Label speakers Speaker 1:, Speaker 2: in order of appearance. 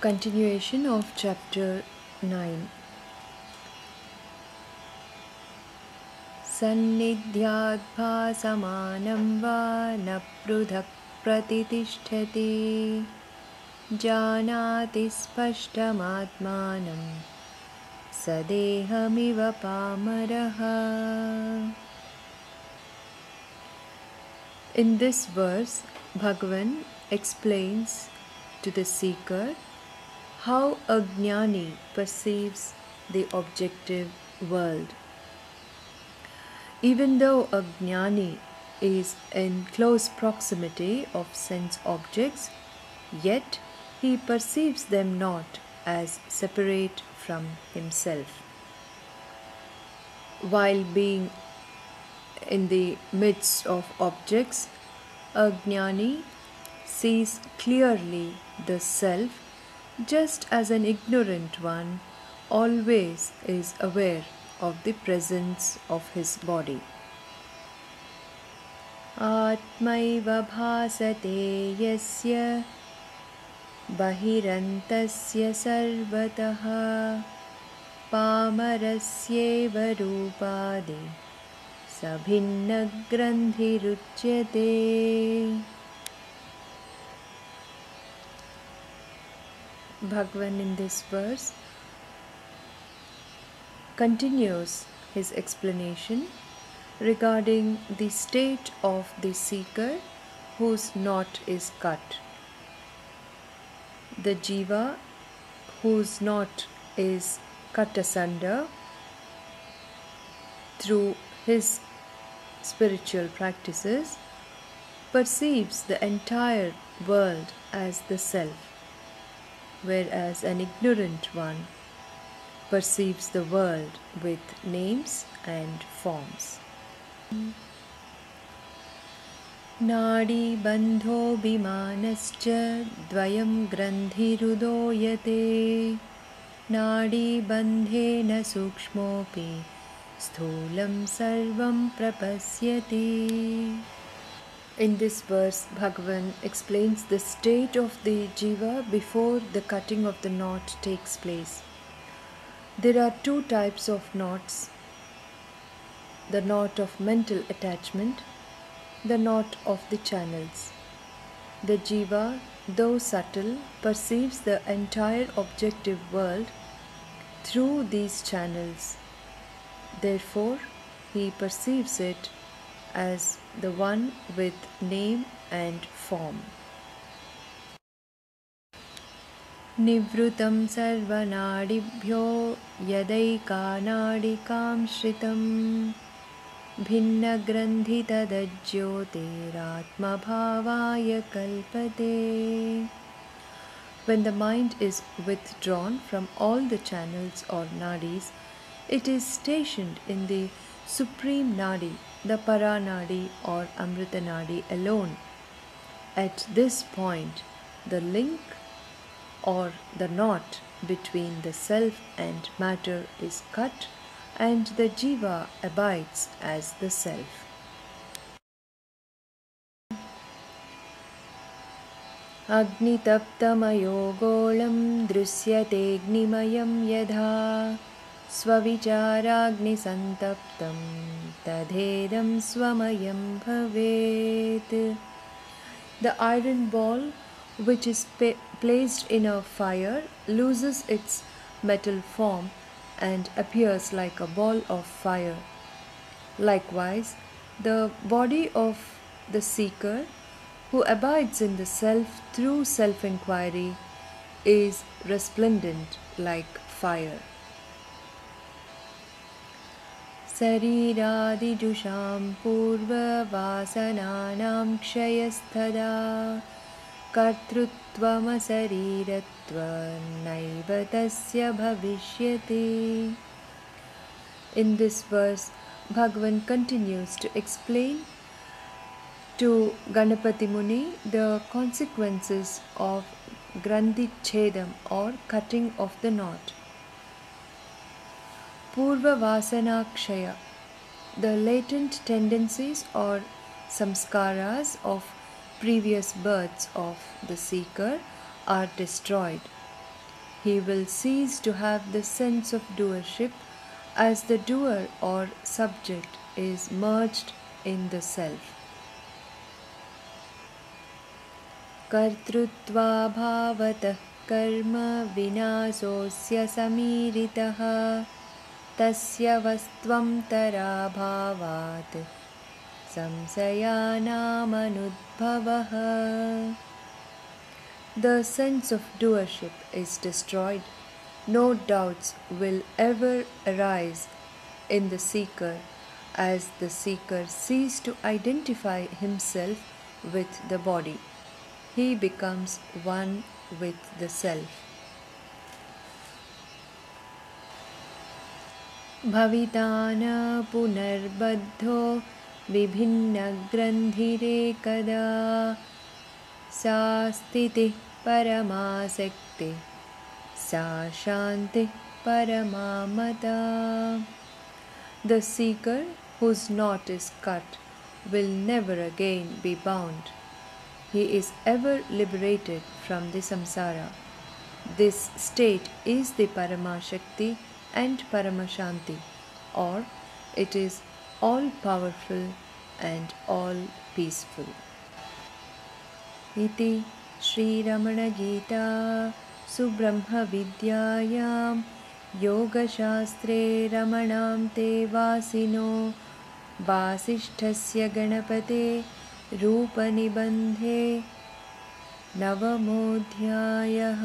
Speaker 1: Continuation of chapter 9. Sannidhyad bhasamanam va na prudhak pratitishthati janati spashtamatmanam sadehamiva pamaraha. In this verse, Bhagavan explains to the seeker how a jnani perceives the objective world. Even though a jnani is in close proximity of sense objects, yet he perceives them not as separate from himself. While being in the midst of objects, a jnani sees clearly the self, just as an ignorant one always is aware of the presence of his body. Atmaiva bhasate yasya bahirantasya sarvataha pamarasyeva rupade sabhinna grandhiruchyate. Bhagavan in this verse continues his explanation regarding the state of the seeker whose knot is cut. The jiva whose knot is cut asunder through his spiritual practices perceives the entire world as the self, whereas an ignorant one perceives the world with names and forms. Nadi bandho bimanascha dvayam grandhirudoyate nadi bandhena sukshmopi sthulam sarvam prapasyati. In this verse, Bhagavan explains the state of the jiva before the cutting of the knot takes place. There are two types of knots: the knot of mental attachment, the knot of the channels. The jiva, though subtle, perceives the entire objective world through these channels. Therefore, he perceives it as the one with name and form. Nivrutam sarvanadibhyo yadaikanadikam shritam bhinna grandhita dajyotiratma bhavaya kalpate. When the mind is withdrawn from all the channels or nadis, it is stationed in the supreme nadi, the paranadi or amrita nadi alone. At this point, the link or the knot between the self and matter is cut, and the jiva abides as the self. Agnitaptamayo golam drishyate agnimayam yadha svavichārāgni santaptam tadhedam swamayam bhavet. The iron ball which is placed in a fire loses its metal form and appears like a ball of fire. Likewise, the body of the seeker who abides in the self through self-inquiry is resplendent like fire. Sariraadijusham purva vasananam kshayasthada kartrutvam asariratva naiva tasya bhavishyati. In this verse, Bhagavan continues to explain to Ganapati Muni the consequences of Grandhi Chedam or cutting of the knot. Purva Vasana Kshaya, the latent tendencies or samskaras of previous births of the seeker are destroyed. He will cease to have the sense of doership as the doer or subject is merged in the self. कर्तृत्वाभावतः कर्म विनाशोऽस्य समीरितः तस्य वस्त्वं तराभावात् संशयानामनुद्भवः. The sense of doership is destroyed. No doubts will ever arise in the seeker as the seeker ceases to identify himself with the body. He becomes one with the self. Bhavitana punarbaddho vibhinnagranthire-kada sa stitih paramasakti sa shanti paramamata. The seeker whose knot is cut will never again be bound. He is ever liberated from the samsara. This state is the Paramashakti and Paramashanti, or it is all powerful and all peaceful. Iti SriRamana Gita Subrahma Vidyayam Yoga Shastre Ramanam Te Vasino Vasishthasya Ganapate Rupanibandhe Navamodhyayah.